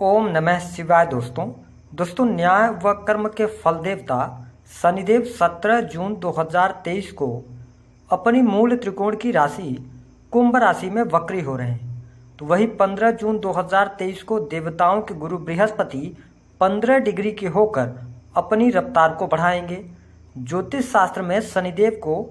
ओम नमः शिवाय। दोस्तों न्याय व कर्म के फल देवता शनिदेव 17 जून 2023 को अपनी मूल त्रिकोण की राशि कुंभ राशि में वक्री हो रहे हैं। तो वही 15 जून 2023 को देवताओं के गुरु बृहस्पति 15 डिग्री के होकर अपनी रफ्तार को बढ़ाएंगे। ज्योतिष शास्त्र में शनिदेव को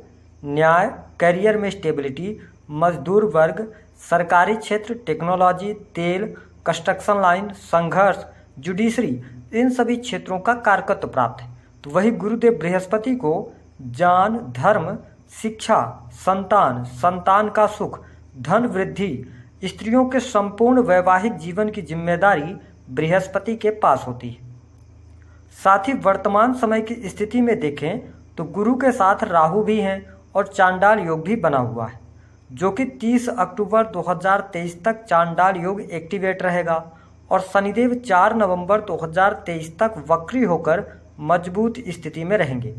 न्याय, करियर में स्टेबिलिटी, मजदूर वर्ग, सरकारी क्षेत्र, टेक्नोलॉजी, तेल, कंस्ट्रक्शन लाइन, संघर्ष, जुडिशरी, इन सभी क्षेत्रों का कारकत्व प्राप्त है। तो वही गुरुदेव बृहस्पति को ज्ञान, धर्म, शिक्षा, संतान, संतान का सुख, धन वृद्धि, स्त्रियों के संपूर्ण वैवाहिक जीवन की जिम्मेदारी बृहस्पति के पास होती है। साथ ही वर्तमान समय की स्थिति में देखें तो गुरु के साथ राहु भी हैं और चांडाल योग भी बना हुआ है, जो कि 30 अक्टूबर 2023 तक चांडाल योग एक्टिवेट रहेगा और शनिदेव 4 नवंबर 2023 तक वक्री होकर मजबूत स्थिति में रहेंगे।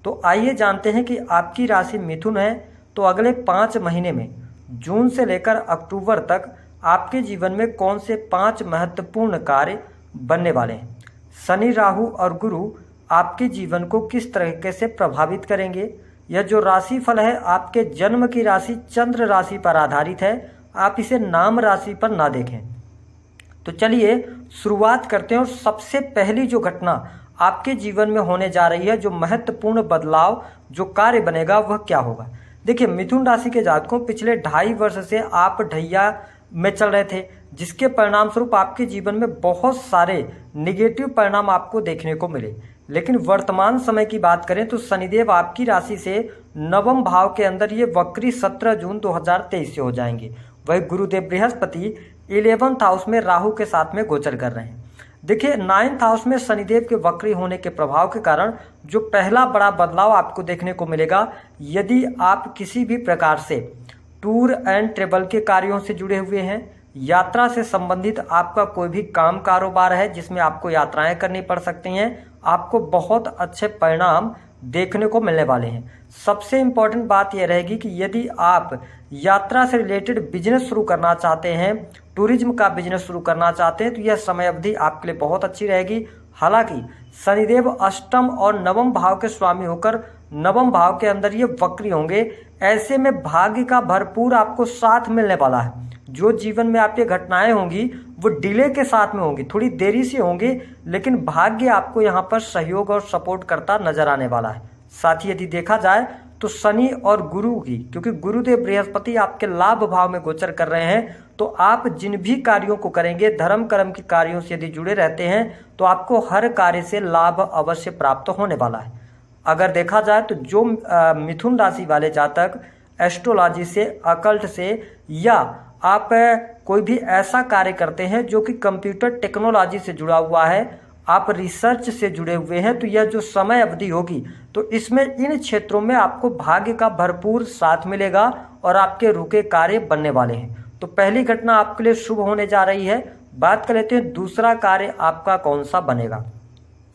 तो आइए जानते हैं कि आपकी राशि मिथुन है, तो अगले 5 महीने में जून से लेकर अक्टूबर तक आपके जीवन में कौन से 5 महत्वपूर्ण कार्य बनने वाले हैं। शनि, राहु और गुरु आपके जीवन को किस तरीके से प्रभावित करेंगे। यह जो राशि फल है आपके जन्म की राशि चंद्र राशि पर आधारित है, आप इसे नाम राशि पर ना देखें। तो चलिए शुरुआत करते हैं और सबसे पहली जो घटना आपके जीवन में होने जा रही है, जो महत्वपूर्ण बदलाव, जो कार्य बनेगा, वह क्या होगा। देखिए, मिथुन राशि के जातकों पिछले 2.5 वर्ष से आप ढैया में चल रहे थे, जिसके परिणाम स्वरूप आपके जीवन में बहुत सारे निगेटिव परिणाम आपको देखने को मिले। लेकिन वर्तमान समय की बात करें तो शनिदेव आपकी राशि से नवम भाव के अंदर ये वक्री 17 जून 2023 से हो जाएंगे। वही गुरुदेव बृहस्पति 11th हाउस में राहु के साथ में गोचर कर रहे हैं। देखिए, 9th हाउस में शनिदेव के वक्री होने के प्रभाव के कारण जो पहला बड़ा बदलाव आपको देखने को मिलेगा, यदि आप किसी भी प्रकार से टूर एंड ट्रेवल के कार्यों से जुड़े हुए हैं, यात्रा से संबंधित आपका कोई भी काम कारोबार है जिसमें आपको यात्राएं करनी पड़ सकती हैं, आपको बहुत अच्छे परिणाम देखने को मिलने वाले हैं। सबसे इम्पॉर्टेंट बात यह रहेगी कि यदि आप यात्रा से रिलेटेड बिजनेस शुरू करना चाहते हैं, टूरिज्म का बिजनेस शुरू करना चाहते हैं, तो यह समय अवधि आपके लिए बहुत अच्छी रहेगी। हालांकि शनिदेव अष्टम और नवम भाव के स्वामी होकर नवम भाव के अंदर ये वक्री होंगे। ऐसे में भाग्य का भरपूर आपको साथ मिलने वाला है। जो जीवन में आपकी घटनाएं होंगी वो डिले के साथ में होंगी, थोड़ी देरी से होंगी, लेकिन भाग्य आपको यहाँ पर सहयोग और सपोर्ट करता नजर आने वाला है। साथ ही यदि देखा जाए तो शनि और गुरु की, क्योंकि गुरुदेव बृहस्पति आपके लाभ भाव में गोचर कर रहे हैं, तो आप जिन भी कार्यों को करेंगे, धर्म कर्म के कार्यों से यदि जुड़े रहते हैं, तो आपको हर कार्य से लाभ अवश्य प्राप्त होने वाला है। अगर देखा जाए तो जो मिथुन राशि वाले जातक एस्ट्रोलॉजी से, अकल्ट से, या आप कोई भी ऐसा कार्य करते हैं जो कि कंप्यूटर टेक्नोलॉजी से जुड़ा हुआ है, आप रिसर्च से जुड़े हुए हैं, तो यह जो समय अवधि होगी तो इसमें इन क्षेत्रों में आपको भाग्य का भरपूर साथ मिलेगा और आपके रुके कार्य बनने वाले हैं। तो पहली घटना आपके लिए शुभ होने जा रही है। बात कर लेते हैं दूसरा कार्य आपका कौन सा बनेगा।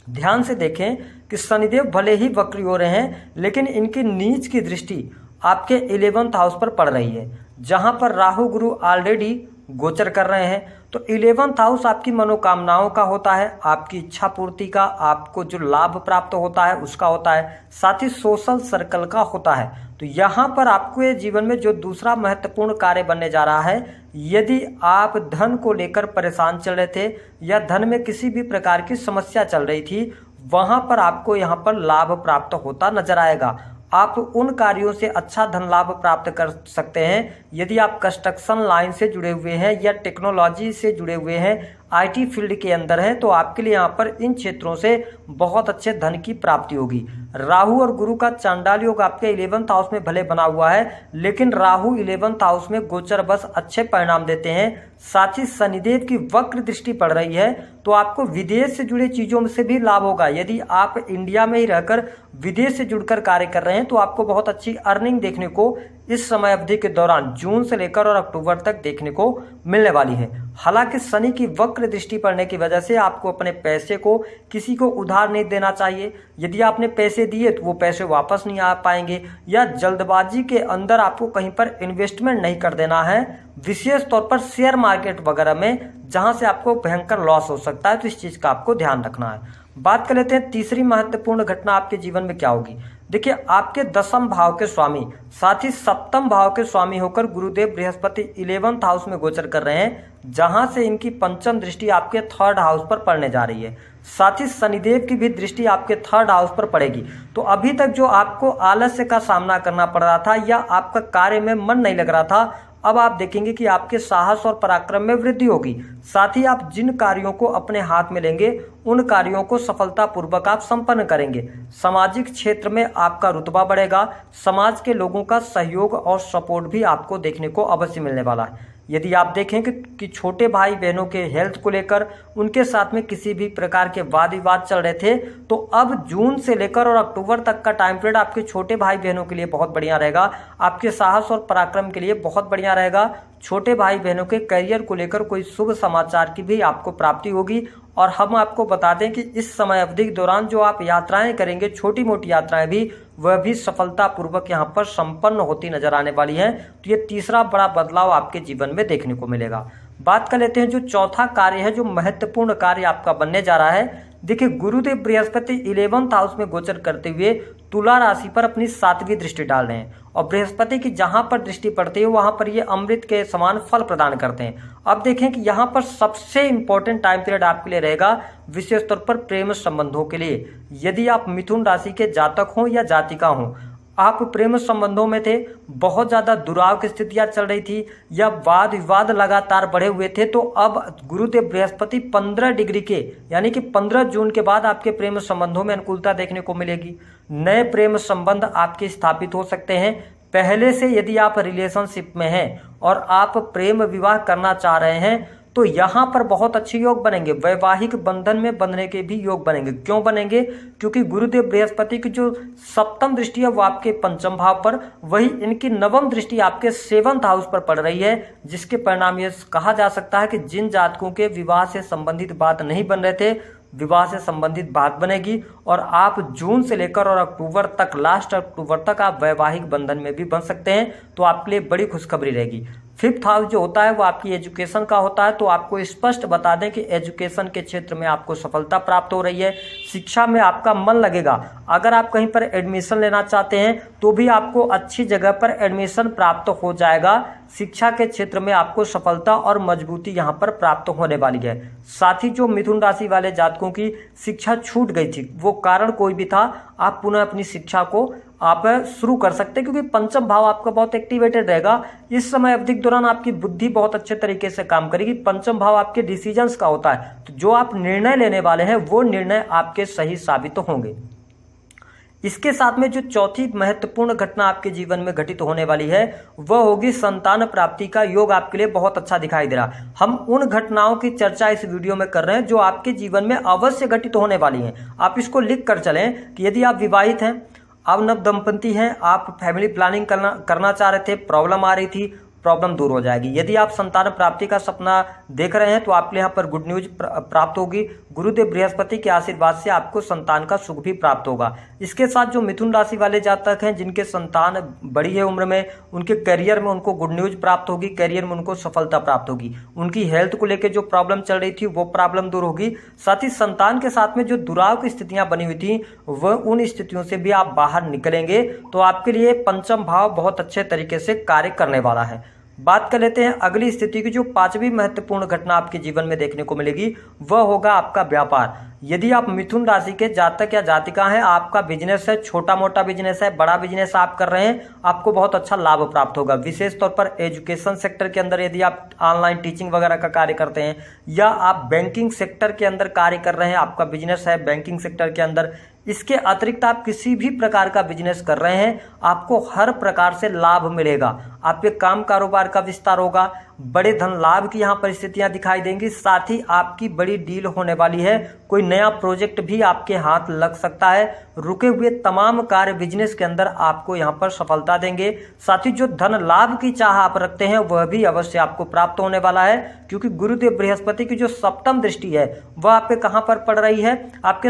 ध्यान से देखें कि शनिदेव भले ही वक्री हो रहे हैं, लेकिन इनकी नीच की दृष्टि आपके 11th हाउस पर पड़ रही है, जहां पर राहु गुरु ऑलरेडी गोचर कर रहे हैं। तो 11th हाउस आपकी मनोकामनाओं का होता है, आपकी इच्छा पूर्ति का, आपको जो लाभ प्राप्त होता है उसका होता है, साथ ही सोशल सर्कल का होता है। तो यहाँ पर आपको ये जीवन में जो दूसरा महत्वपूर्ण कार्य बनने जा रहा है, यदि आप धन को लेकर परेशान चल रहे थे या धन में किसी भी प्रकार की समस्या चल रही थी, वहां पर आपको यहाँ पर लाभ प्राप्त होता नजर आएगा। आप उन कार्यों से अच्छा धन लाभ प्राप्त कर सकते हैं यदि आप कंस्ट्रक्शन लाइन से जुड़े हुए हैं या टेक्नोलॉजी से जुड़े हुए हैं, आईटी फील्ड के अंदर हैं, तो आपके लिए यहाँ पर इन क्षेत्रों से बहुत अच्छे धन की प्राप्ति होगी। राहु और गुरु का चांडाल योग आपके 11th हाउस में भले बना हुआ है, लेकिन राहु 11th हाउस में गोचर बस अच्छे परिणाम देते हैं। साथ ही शनिदेव की वक्र दृष्टि पड़ रही है, तो आपको विदेश से जुड़े चीजों से भी लाभ होगा। यदि आप इंडिया में ही रहकर विदेश से जुड़कर कार्य कर रहे हैं तो आपको बहुत अच्छी अर्निंग देखने को इस समय अवधि के दौरान जून से लेकर और अक्टूबर तक देखने को मिलने वाली है। हालांकि शनि की वक्र दृष्टि पड़ने की वजह से आपको अपने पैसे को किसी को उधार नहीं देना चाहिए। यदि आपने पैसे दिए तो वो पैसे वापस नहीं आ पाएंगे, या जल्दबाजी के अंदर आपको कहीं पर इन्वेस्टमेंट नहीं कर देना है, विशेष तौर पर शेयर मार्केट वगैरह में, जहां से आपको भयंकर लॉस हो सकता है। तो इस चीज का आपको ध्यान रखना है। बात कर लेते हैं तीसरी महत्वपूर्ण घटना आपके जीवन में क्या होगी। देखिए, आपके दसम भाव के स्वामी, साथ ही सप्तम भाव के स्वामी होकर गुरुदेव बृहस्पति 11th हाउस में गोचर कर रहे हैं, जहां से इनकी पंचम दृष्टि आपके 3rd हाउस पर पड़ने जा रही है। साथ ही शनिदेव की भी दृष्टि आपके 3rd हाउस पर पड़ेगी। तो अभी तक जो आपको आलस्य का सामना करना पड़ रहा था या आपका कार्य में मन नहीं लग रहा था, अब आप देखेंगे कि आपके साहस और पराक्रम में वृद्धि होगी। साथ ही आप जिन कार्यों को अपने हाथ में लेंगे उन कार्यों को सफलतापूर्वक आप संपन्न करेंगे। सामाजिक क्षेत्र में आपका रुतबा बढ़ेगा। समाज के लोगों का सहयोग और सपोर्ट भी आपको देखने को अवश्य मिलने वाला है। यदि आप देखें कि छोटे भाई बहनों के हेल्थ को लेकर उनके साथ में किसी भी प्रकार के वाद विवाद चल रहे थे, तो अब जून से लेकर और अक्टूबर तक का टाइम पीरियड आपके छोटे भाई बहनों के लिए बहुत बढ़िया रहेगा। आपके साहस और पराक्रम के लिए बहुत बढ़िया रहेगा। छोटे भाई बहनों के करियर को लेकर कोई शुभ समाचार की भी आपको प्राप्ति होगी। और हम आपको बता दें कि इस समय अवधि के दौरान जो आप यात्राएं करेंगे, छोटी मोटी यात्राएं भी, वह भी सफलतापूर्वक यहाँ पर संपन्न होती नजर आने वाली है। तो ये तीसरा बड़ा बदलाव आपके जीवन में देखने को मिलेगा। बात कर लेते हैं जो चौथा कार्य है, जो महत्वपूर्ण कार्य आपका बनने जा रहा है। देखिए, गुरुदेव बृहस्पति 11th हाउस में गोचर करते हुए तुला राशि पर अपनी 7वीं दृष्टि डाल रहे हैं, और बृहस्पति की जहां पर दृष्टि पड़ती है वहां पर ये अमृत के समान फल प्रदान करते हैं। अब देखें कि यहां पर सबसे इंपॉर्टेंट टाइम पीरियड आपके लिए रहेगा, विशेष तौर पर प्रेम संबंधों के लिए। यदि आप मिथुन राशि के जातक हों या जातिका हों, आप प्रेम संबंधों में थे, बहुत ज्यादा दुराव की स्थितियां चल रही थी या वाद विवाद लगातार बढ़े हुए थे, तो अब गुरुदेव बृहस्पति 15 डिग्री के यानी कि 15 जून के बाद आपके प्रेम संबंधों में अनुकूलता देखने को मिलेगी। नए प्रेम संबंध आपके स्थापित हो सकते हैं। पहले से यदि आप रिलेशनशिप में हैं और आप प्रेम विवाह करना चाह रहे हैं, तो यहाँ पर बहुत अच्छे योग बनेंगे। वैवाहिक बंधन में बंधने के भी योग बनेंगे। क्यों बनेंगे? क्योंकि गुरुदेव बृहस्पति की जो सप्तम दृष्टि है वो आपके पंचम भाव पर, वही इनकी नवम दृष्टि आपके 7th हाउस पर पड़ रही है, जिसके परिणाम ये कहा जा सकता है कि जिन जातकों के विवाह से संबंधित बात नहीं बन रहे थे, विवाह से संबंधित बात बनेगी। और आप जून से लेकर और अक्टूबर तक, लास्ट अक्टूबर तक आप वैवाहिक बंधन में भी बन सकते हैं। तो आपके लिए बड़ी खुशखबरी रहेगी। 5th हाउस जो होता है वो आपकी एजुकेशन का होता है, तो आपको स्पष्ट बता दें कि एजुकेशन के क्षेत्र में आपको सफलता प्राप्त हो रही है। शिक्षा में आपका मन लगेगा। अगर आप कहीं पर एडमिशन लेना चाहते हैं तो भी आपको अच्छी जगह पर एडमिशन प्राप्त हो जाएगा। शिक्षा के क्षेत्र में आपको सफलता और मजबूती यहाँ पर प्राप्त होने वाली है। साथ ही जो मिथुन राशि वाले जातकों की शिक्षा छूट गई थी, वो कारण कोई भी था, आप पुनः अपनी शिक्षा को आप शुरू कर सकते हैं, क्योंकि पंचम भाव आपका बहुत एक्टिवेटेड रहेगा। इस समय अवधि के दौरान आपकी बुद्धि बहुत अच्छे तरीके से काम करेगी। पंचम भाव आपके डिसीजंस का होता है, तो जो आप निर्णय लेने वाले हैं वो निर्णय आपके सही साबित होंगे। इसके साथ में जो चौथी महत्वपूर्ण घटना आपके जीवन में घटित होने वाली है वह होगी संतान प्राप्ति का योग आपके लिए बहुत अच्छा दिखाई दे रहा। हम उन घटनाओं की चर्चा इस वीडियो में कर रहे हैं जो आपके जीवन में अवश्य घटित होने वाली हैं। आप इसको लिख कर चलें कि यदि आप विवाहित हैं, आप नव दंपति हैं, आप फैमिली प्लानिंग करना चाह रहे थे, प्रॉब्लम आ रही थी, प्रॉब्लम दूर हो जाएगी। यदि आप संतान प्राप्ति का सपना देख रहे हैं तो आपके यहाँ पर गुड न्यूज प्राप्त होगी। गुरुदेव बृहस्पति के आशीर्वाद से आपको संतान का सुख भी प्राप्त होगा। इसके साथ जो मिथुन राशि वाले जातक हैं जिनके संतान बड़ी है उम्र में, उनके करियर में उनको गुड न्यूज प्राप्त होगी, करियर में उनको सफलता प्राप्त होगी। उनकी हेल्थ को लेकर जो प्रॉब्लम चल रही थी वो प्रॉब्लम दूर होगी। साथ ही संतान के साथ में जो दुराव की स्थितियां बनी हुई थी वह उन स्थितियों से भी आप बाहर निकलेंगे। तो आपके लिए पंचम भाव बहुत अच्छे तरीके से कार्य करने वाला है। बात कर लेते हैं अगली स्थिति की। जो पांचवी महत्वपूर्ण घटना आपके जीवन में देखने को मिलेगी वह होगा आपका व्यापार। यदि आप मिथुन राशि के जातक या जातिका हैं, आपका बिजनेस है, छोटा मोटा बिजनेस है, बड़ा बिजनेस आप कर रहे हैं, आपको बहुत अच्छा लाभ प्राप्त होगा। विशेष तौर पर एजुकेशन सेक्टर के अंदर यदि आप ऑनलाइन टीचिंग वगैरह का कार्य करते हैं या आप बैंकिंग सेक्टर के अंदर कार्य कर रहे हैं, आपका बिजनेस है बैंकिंग सेक्टर के अंदर, इसके अतिरिक्त आप किसी भी प्रकार का बिजनेस कर रहे हैं, आपको हर प्रकार से लाभ मिलेगा। आपके काम कारोबार का विस्तार होगा बड़े धन लाभ की यहाँ परिस्थितियां दिखाई देंगी। साथ ही आपकी बड़ी डील होने वाली है, कोई नया प्रोजेक्ट भी आपके हाथ लग सकता है। रुके हुए तमाम कार्य बिजनेस के अंदर आपको यहाँ पर सफलता देंगे। साथ ही जो धन लाभ की चाह आप रखते हैं वह भी अवश्य आपको प्राप्त होने वाला है, क्योंकि गुरुदेव बृहस्पति की जो सप्तम दृष्टि है वह आप पे कहाँ पर पड़ रही है, आपके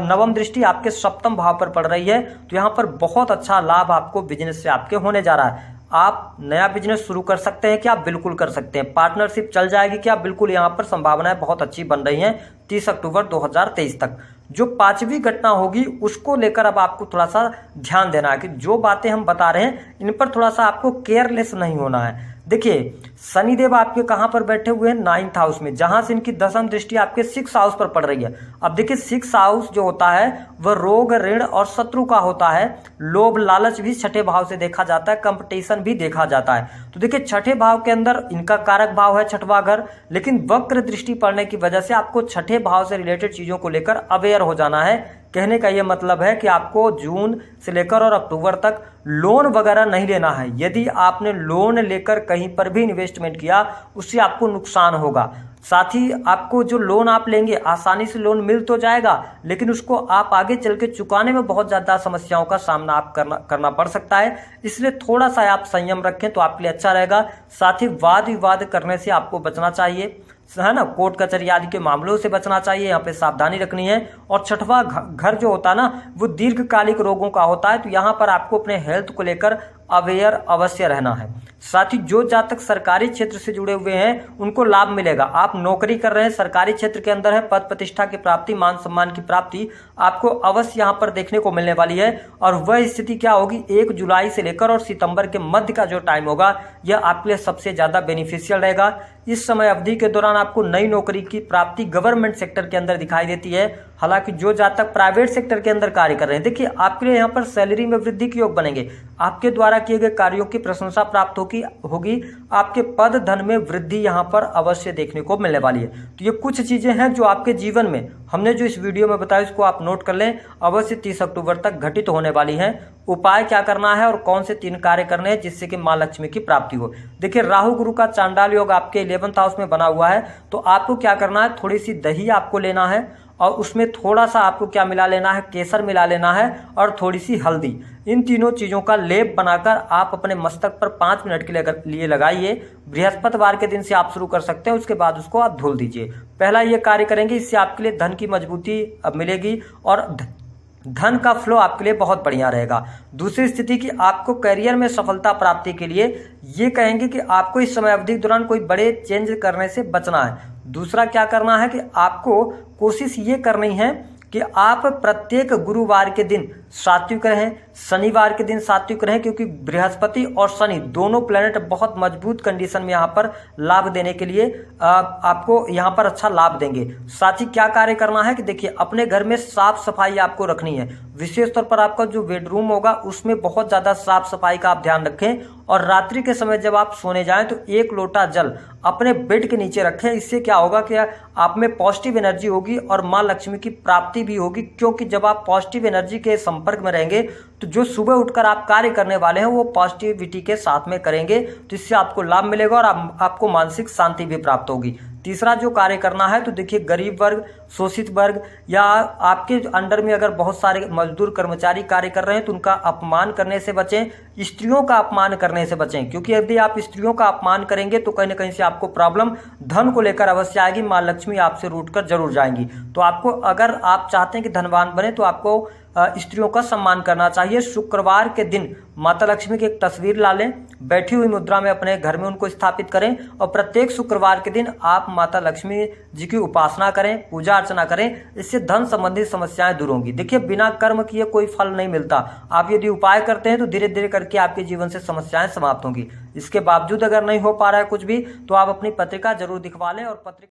नवम दृष्टि आपके सप्तम भाव पर पड़ रही है। तो यहाँ पर बहुत अच्छा लाभ आपको बिजनेस से आपके होने जा रहा है। आप नया बिजनेस शुरू कर सकते हैं क्या? बिल्कुल कर सकते हैं। पार्टनरशिप चल जाएगी क्या? बिल्कुल, यहाँ पर संभावनाएं बहुत अच्छी बन रही हैं 30 अक्टूबर 2023 तक। जो पांचवी घटना होगी उसको लेकर अब आपको थोड़ा सा ध्यान देना है कि जो बातें हम बता रहे हैं इन पर थोड़ा सा आपको केयरलेस नहीं होना है। देखिए, शनिदेव आपके कहां पर बैठे हुए हैं? 9th हाउस में, जहां से इनकी दसम दृष्टि आपके 6th हाउस पर पड़ रही है। अब देखिए, 6th हाउस जो होता है वह रोग, ऋण और शत्रु का होता है। लोभ लालच भी छठे भाव से देखा जाता है, कंपटीशन भी देखा जाता है। तो देखिए, छठे भाव के अंदर इनका कारक भाव है छठवां घर, लेकिन वक्र दृष्टि पड़ने की वजह से आपको छठे भाव से रिलेटेड चीजों को लेकर अवेयर हो जाना है। कहने का यह मतलब है कि आपको जून से लेकर और अक्टूबर तक लोन वगैरह नहीं लेना है। यदि आपने लोन लेकर कहीं पर भी इन्वेस्टमेंट किया उससे आपको नुकसान होगा। साथ ही आपको जो लोन आप लेंगे आसानी से लोन मिल तो जाएगा, लेकिन उसको आप आगे चल के चुकाने में बहुत ज्यादा समस्याओं का सामना आप करना पड़ सकता है। इसलिए थोड़ा सा आप संयम रखें तो आपके लिए अच्छा रहेगा। साथ ही वाद विवाद करने से आपको बचना चाहिए, है ना। कोर्ट कचहरी आदि के मामलों से बचना चाहिए, यहाँ पे सावधानी रखनी है। और छठवां घर जो होता है ना वो दीर्घकालिक रोगों का होता है, तो यहाँ पर आपको अपने हेल्थ को लेकर अवेयर अवश्य रहना है। साथ ही जो जातक सरकारी क्षेत्र से जुड़े हुए हैं उनको लाभ मिलेगा। आप नौकरी कर रहे हैं, सरकारी क्षेत्र के अंदर है, पद प्रतिष्ठा की प्राप्ति, मान सम्मान की प्राप्ति आपको अवश्य यहाँ पर देखने को मिलने वाली है। और वह स्थिति क्या होगी, 1 जुलाई से लेकर और सितंबर के मध्य का जो टाइम होगा यह आपके लिए सबसे ज्यादा बेनिफिशियल रहेगा। इस समय अवधि के दौरान आपको नई नौकरी की प्राप्ति गवर्नमेंट सेक्टर के अंदर दिखाई देती है। हालांकि जो जातक प्राइवेट सेक्टर के अंदर कार्य कर रहे हैं, देखिए आपके लिए यहाँ पर सैलरी में वृद्धि के योग बनेंगे, आपके द्वारा किए गए कार्यों की प्रशंसा प्राप्त होगी, आपके पद धन में वृद्धि यहाँ पर अवश्य देखने को मिलने वाली है। तो ये कुछ चीजें हैं जो आपके जीवन में हमने जो इस वीडियो में बताया इसको आप नोट कर लें, अवश्य 30 अक्टूबर तक घटित होने वाली है। उपाय क्या करना है और कौन से 3 कार्य करने हैं जिससे कि मां लक्ष्मी की प्राप्ति हो। देखिए, राहु गुरु का चांडाल योग आपके 11th हाउस में बना हुआ है, तो आपको क्या करना है, थोड़ी सी दही आपको लेना है और उसमें थोड़ा सा आपको क्या मिला लेना है, केसर मिला लेना है और थोड़ी सी हल्दी। इन तीनों चीजों का लेप बनाकर आप अपने मस्तक पर 5 मिनट के लिए लगाइए। बृहस्पतिवार के दिन से आप शुरू कर सकते हैं, उसके बाद उसको आप धुल दीजिए। पहला ये कार्य करेंगे, इससे आपके लिए धन की मजबूती अब मिलेगी और धन का फ्लो आपके लिए बहुत बढ़िया रहेगा। दूसरी स्थिति की आपको करियर में सफलता प्राप्ति के लिए ये कहेंगे कि आपको इस समय अवधि के दौरान कोई बड़े चेंज करने से बचना है। दूसरा क्या करना है कि आपको कोशिश ये करनी है कि आप प्रत्येक गुरुवार के दिन सात्विक रहें, शनिवार के दिन सात्विक रहें, क्योंकि बृहस्पति और शनि दोनों प्लैनेट बहुत मजबूत कंडीशन में यहाँ पर लाभ देने के लिए आपको यहाँ पर अच्छा लाभ देंगे। साथ ही क्या कार्य करना है कि देखिए, अपने घर में साफ सफाई आपको रखनी है। विशेष तौर पर आपका जो बेडरूम होगा उसमें बहुत ज्यादा साफ सफाई का आप ध्यान रखें। और रात्रि के समय जब आप सोने जाएं तो 1 लोटा जल अपने बेड के नीचे रखें। इससे क्या होगा कि आप में पॉजिटिव एनर्जी होगी और मां लक्ष्मी की प्राप्ति भी होगी, क्योंकि जब आप पॉजिटिव एनर्जी के संपर्क में रहेंगे तो जो सुबह उठकर आप कार्य करने वाले हैं वो पॉजिटिविटी के साथ में करेंगे, तो इससे आपको लाभ मिलेगा और आपको मानसिक शांति भी प्राप्त होगी। तीसरा जो कार्य करना है तो देखिए, गरीब वर्ग, शोषित वर्ग या आपके अंडर में अगर बहुत सारे मजदूर कर्मचारी कार्य कर रहे हैं तो उनका अपमान करने से बचें, स्त्रियों का अपमान करने से बचें, क्योंकि यदि आप स्त्रियों का अपमान करेंगे तो कहीं ना कहीं से आपको प्रॉब्लम धन को लेकर अवश्य आएगी, मां लक्ष्मी आपसे रूठ कर जरूर जाएंगी। तो आपको, अगर आप चाहते हैं कि धनवान बने तो आपको स्त्रियों का सम्मान करना चाहिए। शुक्रवार के दिन माता लक्ष्मी की एक तस्वीर ला लें, बैठी हुई मुद्रा में अपने घर में उनको स्थापित करें और प्रत्येक शुक्रवार के दिन आप माता लक्ष्मी जी की उपासना करें, पूजा अर्चना करें। इससे धन संबंधी समस्याएं दूर होंगी। देखिए, बिना कर्म किए कोई फल नहीं मिलता। आप यदि उपाय करते हैं तो धीरे धीरे करके आपके जीवन से समस्याएं समाप्त होंगी। इसके बावजूद अगर नहीं हो पा रहा है कुछ भी, तो आप अपनी पत्रिका जरूर दिखवा लें और पत्रिका